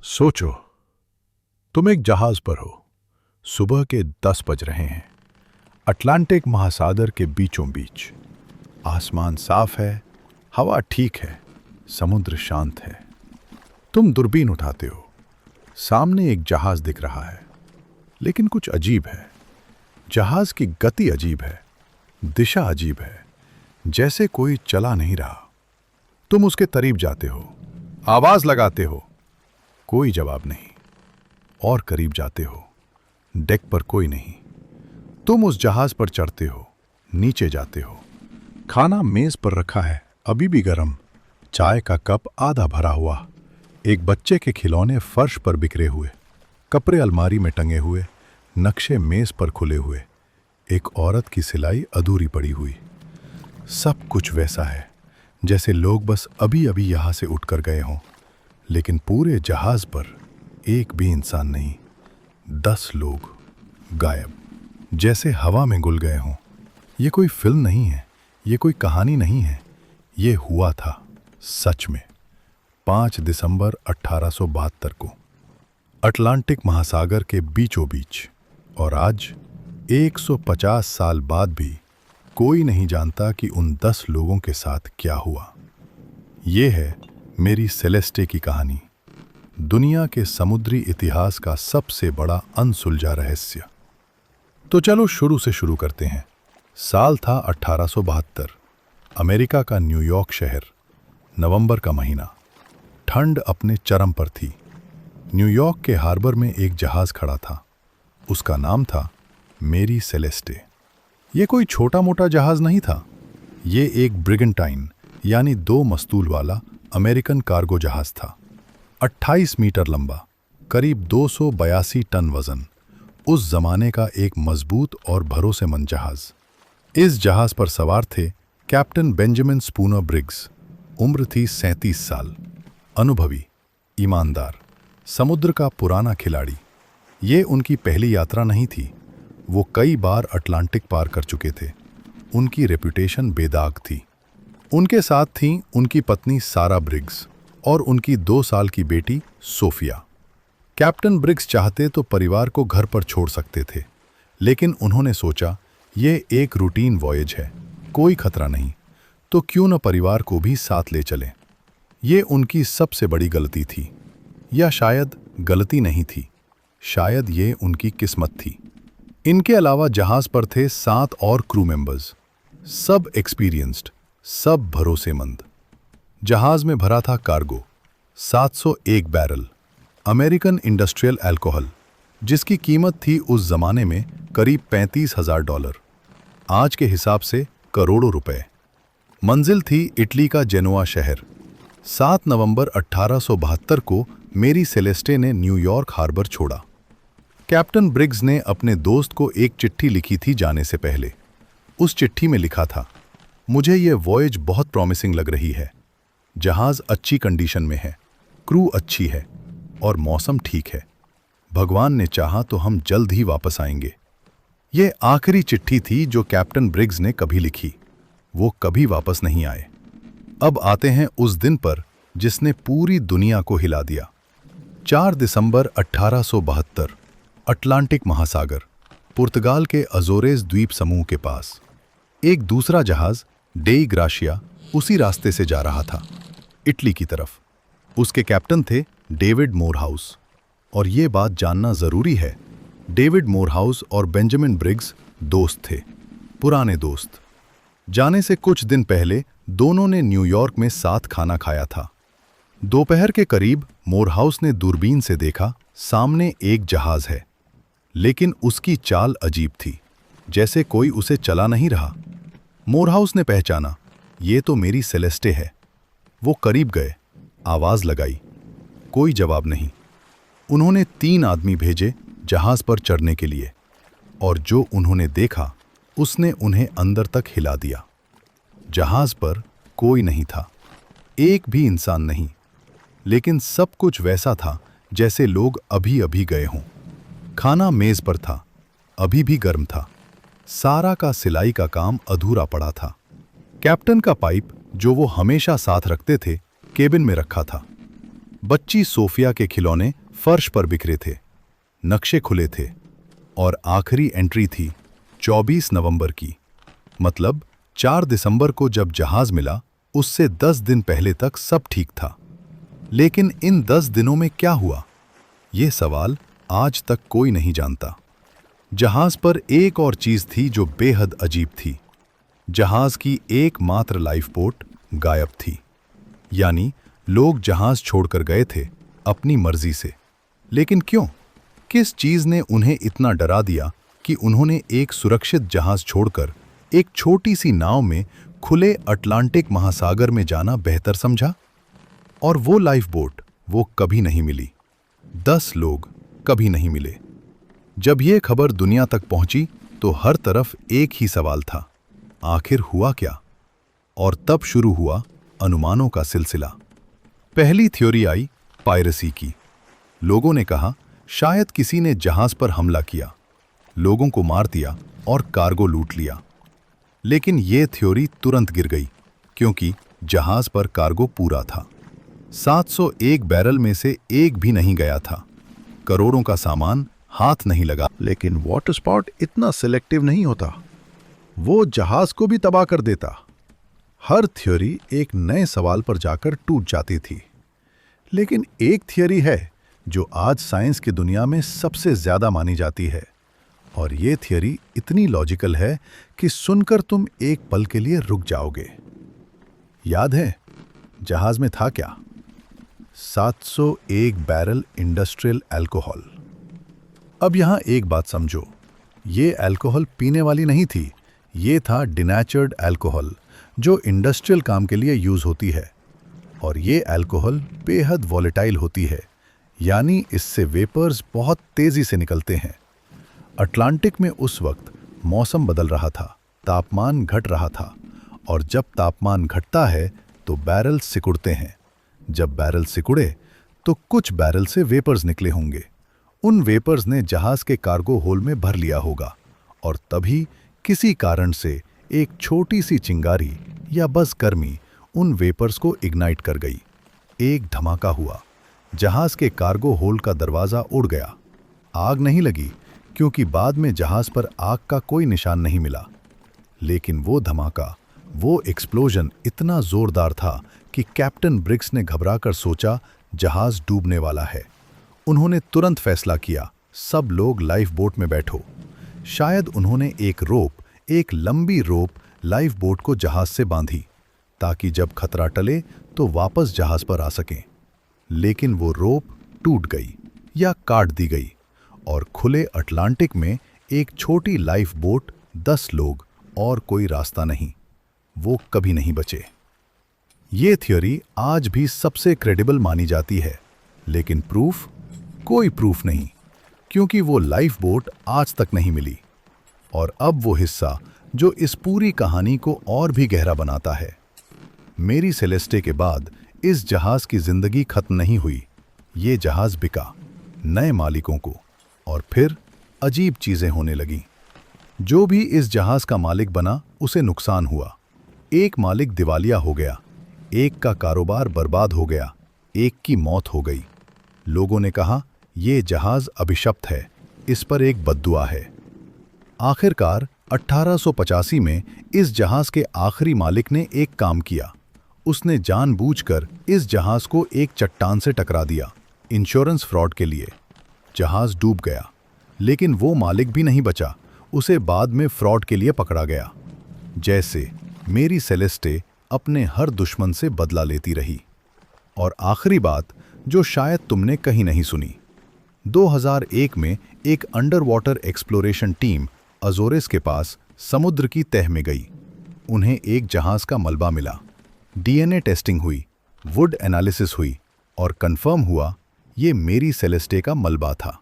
सोचो, तुम एक जहाज पर हो। सुबह के 10 बज रहे हैं। अटलांटिक महासागर के बीचों बीच। आसमान साफ है, हवा ठीक है, समुद्र शांत है। तुम दूरबीन उठाते हो। सामने एक जहाज दिख रहा है, लेकिन कुछ अजीब है। जहाज की गति अजीब है, दिशा अजीब है, जैसे कोई चला नहीं रहा। तुम उसके करीब जाते हो, आवाज लगाते हो, कोई जवाब नहीं। और करीब जाते हो, डेक पर कोई नहीं। तुम उस जहाज पर चढ़ते हो, नीचे जाते हो। खाना मेज पर रखा है, अभी भी गर्म। चाय का कप आधा भरा हुआ। एक बच्चे के खिलौने फर्श पर बिखरे हुए, कपड़े अलमारी में टंगे हुए, नक्शे मेज पर खुले हुए। एक औरत की सिलाई अधूरी पड़ी हुई। सब कुछ वैसा है जैसे लोग बस अभी अभी यहां से उठकर गए हों, लेकिन पूरे जहाज पर एक भी इंसान नहीं। 10 लोग गायब, जैसे हवा में घुल गए हों। ये कोई फिल्म नहीं है, ये कोई कहानी नहीं है, ये हुआ था सच में। 5 दिसंबर 1872 को अटलांटिक महासागर के बीचों बीच। और आज 150 साल बाद भी कोई नहीं जानता कि उन 10 लोगों के साथ क्या हुआ। ये है मेरी सेलेस्टे की कहानी, दुनिया के समुद्री इतिहास का सबसे बड़ा अनसुलझा रहस्य। तो चलो शुरू से शुरू करते हैं। साल था 1872। अमेरिका का न्यूयॉर्क शहर, नवंबर का महीना। ठंड अपने चरम पर थी। न्यूयॉर्क के हार्बर में एक जहाज खड़ा था। उसका नाम था मेरी सेलेस्टे। ये कोई छोटा मोटा जहाज नहीं था। ये एक ब्रिगेंटाइन यानी 2 मस्तूल वाला अमेरिकन कार्गो जहाज था। 28 मीटर लंबा, करीब 282 टन वजन। उस जमाने का एक मजबूत और भरोसेमंद जहाज। इस जहाज पर सवार थे कैप्टन बेंजामिन स्पूनर ब्रिग्स। उम्र थी 37 साल। अनुभवी, ईमानदार, समुद्र का पुराना खिलाड़ी। ये उनकी पहली यात्रा नहीं थी। वो कई बार अटलांटिक पार कर चुके थे। उनकी रेपुटेशन बेदाग थी। उनके साथ थीं उनकी पत्नी सारा ब्रिग्स और उनकी 2 साल की बेटी सोफिया। कैप्टन ब्रिग्स चाहते तो परिवार को घर पर छोड़ सकते थे, लेकिन उन्होंने सोचा ये एक रूटीन वॉयज है, कोई खतरा नहीं, तो क्यों न परिवार को भी साथ ले चलें। ये उनकी सबसे बड़ी गलती थी, या शायद गलती नहीं थी, शायद ये उनकी किस्मत थी। इनके अलावा जहाज पर थे 7 और क्रू मेंबर्स, सब एक्सपीरियंस्ड, सब भरोसेमंद। जहाज में भरा था cargo, 701 barrel American industrial alcohol, जिसकी कीमत थी उस जमाने में करीब $35,000, आज के हिसाब से करोड़ों रुपए। मंजिल थी इटली का जेनोआ शहर। 7 नवंबर 1872 को मेरी सेलेस्टे ने न्यूयॉर्क हार्बर छोड़ा। कैप्टन ब्रिग्स ने अपने दोस्त को एक चिट्ठी लिखी थी जाने से पहले। उस चिट्ठी में लिखा था, मुझे ये वॉयज बहुत प्रॉमिसिंग लग रही है। जहाज अच्छी कंडीशन में है, क्रू अच्छी है और मौसम ठीक है। भगवान ने चाहा तो हम जल्द ही वापस आएंगे। ये आखिरी चिट्ठी थी जो कैप्टन ब्रिग्स ने कभी लिखी। वो कभी वापस नहीं आए। अब आते हैं उस दिन पर जिसने पूरी दुनिया को हिला दिया। 4 दिसंबर 1872, अटलांटिक महासागर, पुर्तगाल के अजोरेज द्वीप समूह के पास। एक दूसरा जहाज डेई ग्राशिया उसी रास्ते से जा रहा था, इटली की तरफ। उसके कैप्टन थे डेविड मोरहाउस। और ये बात जानना जरूरी है, डेविड मोरहाउस और बेंजामिन ब्रिग्स दोस्त थे, पुराने दोस्त। जाने से कुछ दिन पहले दोनों ने न्यूयॉर्क में साथ खाना खाया था। दोपहर के करीब मोरहाउस ने दूरबीन से देखा, सामने एक जहाज है, लेकिन उसकी चाल अजीब थी, जैसे कोई उसे चला नहीं रहा। मोरहाउस ने पहचाना, ये तो मेरी सेलेस्टे है। वो करीब गए, आवाज लगाई, कोई जवाब नहीं। उन्होंने 3 आदमी भेजे जहाज पर चढ़ने के लिए, और जो उन्होंने देखा उसने उन्हें अंदर तक हिला दिया। जहाज पर कोई नहीं था, एक भी इंसान नहीं, लेकिन सब कुछ वैसा था जैसे लोग अभी अभी गए हों। खाना मेज पर था, अभी भी गर्म था। सारा का सिलाई का काम अधूरा पड़ा था। कैप्टन का पाइप, जो वो हमेशा साथ रखते थे, केबिन में रखा था। बच्ची सोफिया के खिलौने फर्श पर बिखरे थे, नक्शे खुले थे और आखिरी एंट्री थी 24 नवंबर की। मतलब 4 दिसंबर को जब जहाज मिला, उससे 10 दिन पहले तक सब ठीक था। लेकिन इन 10 दिनों में क्या हुआ, ये सवाल आज तक कोई नहीं जानता। जहाज पर एक और चीज थी जो बेहद अजीब थी। जहाज की एकमात्र लाइफ बोट गायब थी। यानी लोग जहाज छोड़कर गए थे अपनी मर्जी से। लेकिन क्यों? किस चीज ने उन्हें इतना डरा दिया कि उन्होंने एक सुरक्षित जहाज छोड़कर एक छोटी सी नाव में खुले अटलांटिक महासागर में जाना बेहतर समझा? और वो लाइफ बोट, वो कभी नहीं मिली। 10 लोग कभी नहीं मिले। जब ये खबर दुनिया तक पहुंची तो हर तरफ एक ही सवाल था, आखिर हुआ क्या? और तब शुरू हुआ अनुमानों का सिलसिला। पहली थ्योरी आई पायरेसी की। लोगों ने कहा शायद किसी ने जहाज पर हमला किया, लोगों को मार दिया और कार्गो लूट लिया। लेकिन यह थ्योरी तुरंत गिर गई, क्योंकि जहाज पर कार्गो पूरा था। 701 बैरल में से एक भी नहीं गया था। करोड़ों का सामान हाथ नहीं लगा। लेकिन वाटर स्पॉट इतना सिलेक्टिव नहीं होता, वो जहाज को भी तबाह कर देता। हर थ्योरी एक नए सवाल पर जाकर टूट जाती थी। लेकिन एक थ्योरी है जो आज साइंस की दुनिया में सबसे ज्यादा मानी जाती है, और ये थ्योरी इतनी लॉजिकल है कि सुनकर तुम एक पल के लिए रुक जाओगे। याद है जहाज में था क्या? 701 बैरल इंडस्ट्रियल अल्कोहल। अब यहां एक बात समझो, ये अल्कोहल पीने वाली नहीं थी, ये था डिनैचर्ड अल्कोहल, जो इंडस्ट्रियल काम के लिए यूज होती है। और ये अल्कोहल बेहद वॉलेटाइल होती है, यानी इससे वेपर्स बहुत तेजी से निकलते हैं। अटलांटिक में उस वक्त मौसम बदल रहा था, तापमान घट रहा था, और जब तापमान घटता है तो बैरल सिकुड़ते हैं। जब बैरल सिकुड़े तो कुछ बैरल से वेपर्स निकले होंगे। उन वेपर्स ने जहाज के कार्गो होल में भर लिया होगा, और तभी किसी कारण से एक छोटी सी चिंगारी या बस गर्मी उन वेपर्स को इग्नाइट कर गई। एक धमाका हुआ, जहाज के कार्गो होल का दरवाजा उड़ गया। आग नहीं लगी, क्योंकि बाद में जहाज पर आग का कोई निशान नहीं मिला। लेकिन वो धमाका, वो एक्सप्लोजन इतना जोरदार था कि कैप्टन ब्रिग्स ने घबराकर सोचा जहाज डूबने वाला है। उन्होंने तुरंत फैसला किया, सब लोग लाइफ बोट में बैठो। शायद उन्होंने एक लंबी रोप लाइफ बोट को जहाज से बांधी, ताकि जब खतरा टले तो वापस जहाज पर आ सकें। लेकिन वो रोप टूट गई या काट दी गई, और खुले अटलांटिक में एक छोटी लाइफ बोट, 10 लोग और कोई रास्ता नहीं। वो कभी नहीं बचे। ये थ्योरी आज भी सबसे क्रेडिबल मानी जाती है, लेकिन प्रूफ? कोई प्रूफ नहीं, क्योंकि वो लाइफ बोट आज तक नहीं मिली। और अब वो हिस्सा जो इस पूरी कहानी को और भी गहरा बनाता है। मेरी सेलेस्टे के बाद इस जहाज की जिंदगी खत्म नहीं हुई। ये जहाज बिका नए मालिकों को, और फिर अजीब चीजें होने लगीं। जो भी इस जहाज का मालिक बना, उसे नुकसान हुआ। एक मालिक दिवालिया हो गया, एक का कारोबार बर्बाद हो गया, एक की मौत हो गई। लोगों ने कहा ये जहाज अभिशप्त है, इस पर एक बद्दुआ है। आखिरकार 1885 में इस जहाज के आखिरी मालिक ने एक काम किया। उसने जानबूझकर इस जहाज को एक चट्टान से टकरा दिया, इंश्योरेंस फ्रॉड के लिए। जहाज डूब गया, लेकिन वो मालिक भी नहीं बचा। उसे बाद में फ्रॉड के लिए पकड़ा गया। जैसे मेरी सेलेस्टे अपने हर दुश्मन से बदला लेती रही। और आखिरी बात जो शायद तुमने कहीं नहीं सुनी, 2001 में एक अंडर वाटर एक्सप्लोरेशन टीम अजोरेस के पास समुद्र की तह में गई। उन्हें एक जहाज का मलबा मिला। डीएनए टेस्टिंग हुई, वुड एनालिसिस हुई, और कंफर्म हुआ ये मेरी सेलेस्टे का मलबा था।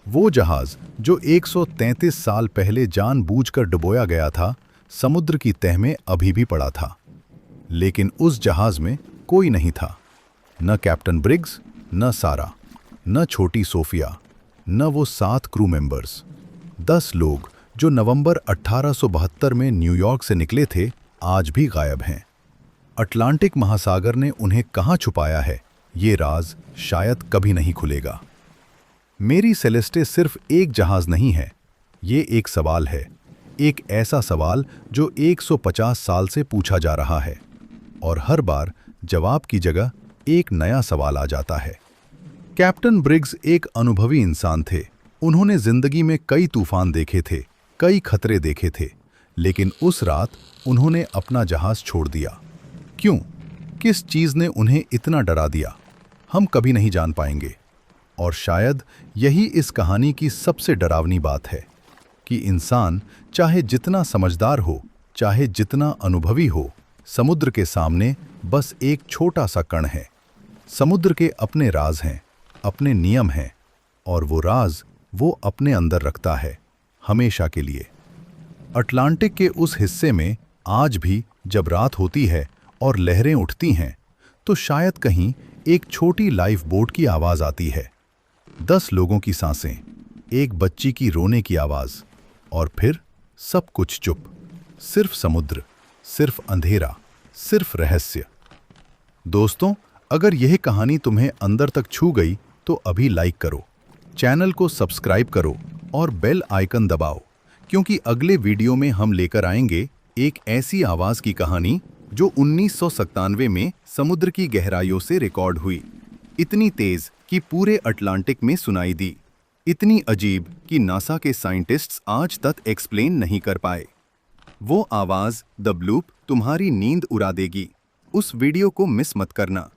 वो जहाज जो 133 साल पहले जानबूझकर डुबोया गया था, समुद्र की तह में अभी भी पड़ा था। लेकिन उस जहाज में कोई नहीं था, न कैप्टन ब्रिग्स, न सारा, न छोटी सोफिया, न वो 7 क्रू मेंबर्स। 10 लोग जो नवंबर 1872 में न्यूयॉर्क से निकले थे, आज भी गायब हैं। अटलांटिक महासागर ने उन्हें कहाँ छुपाया है, ये राज शायद कभी नहीं खुलेगा। मेरी सेलेस्टे सिर्फ एक जहाज नहीं है, ये एक सवाल है, एक ऐसा सवाल जो 150 साल से पूछा जा रहा है और हर बार जवाब की जगह एक नया सवाल आ जाता है। कैप्टन ब्रिग्स एक अनुभवी इंसान थे। उन्होंने जिंदगी में कई तूफान देखे थे, कई खतरे देखे थे, लेकिन उस रात उन्होंने अपना जहाज छोड़ दिया। क्यों? किस चीज़ ने उन्हें इतना डरा दिया? हम कभी नहीं जान पाएंगे। और शायद यही इस कहानी की सबसे डरावनी बात है कि इंसान चाहे जितना समझदार हो, चाहे जितना अनुभवी हो, समुद्र के सामने बस एक छोटा सा कण है। समुद्र के अपने राज हैं, अपने नियम हैं, और वो राज वो अपने अंदर रखता है, हमेशा के लिए। अटलांटिक के उस हिस्से में आज भी जब रात होती है और लहरें उठती हैं, तो शायद कहीं एक छोटी लाइफ बोट की आवाज़ आती है। 10 लोगों की सांसें, एक बच्ची की रोने की आवाज़, और फिर सब कुछ चुप। सिर्फ समुद्र, सिर्फ अंधेरा, सिर्फ रहस्य। दोस्तों, अगर यह कहानी तुम्हें अंदर तक छू गई तो अभी लाइक करो, चैनल को सब्सक्राइब करो और बेल आइकन दबाओ, क्योंकि अगले वीडियो में हम लेकर आएंगे एक ऐसी आवाज़ की कहानी जो 1997 में समुद्र की गहराइयों से रिकॉर्ड हुई। इतनी तेज कि पूरे अटलांटिक में सुनाई दी, इतनी अजीब कि नासा के साइंटिस्ट्स आज तक एक्सप्लेन नहीं कर पाए। वो आवाज़, द ब्लूप, तुम्हारी नींद उड़ा देगी। उस वीडियो को मिस मत करना।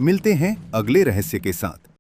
मिलते हैं अगले रहस्य के साथ।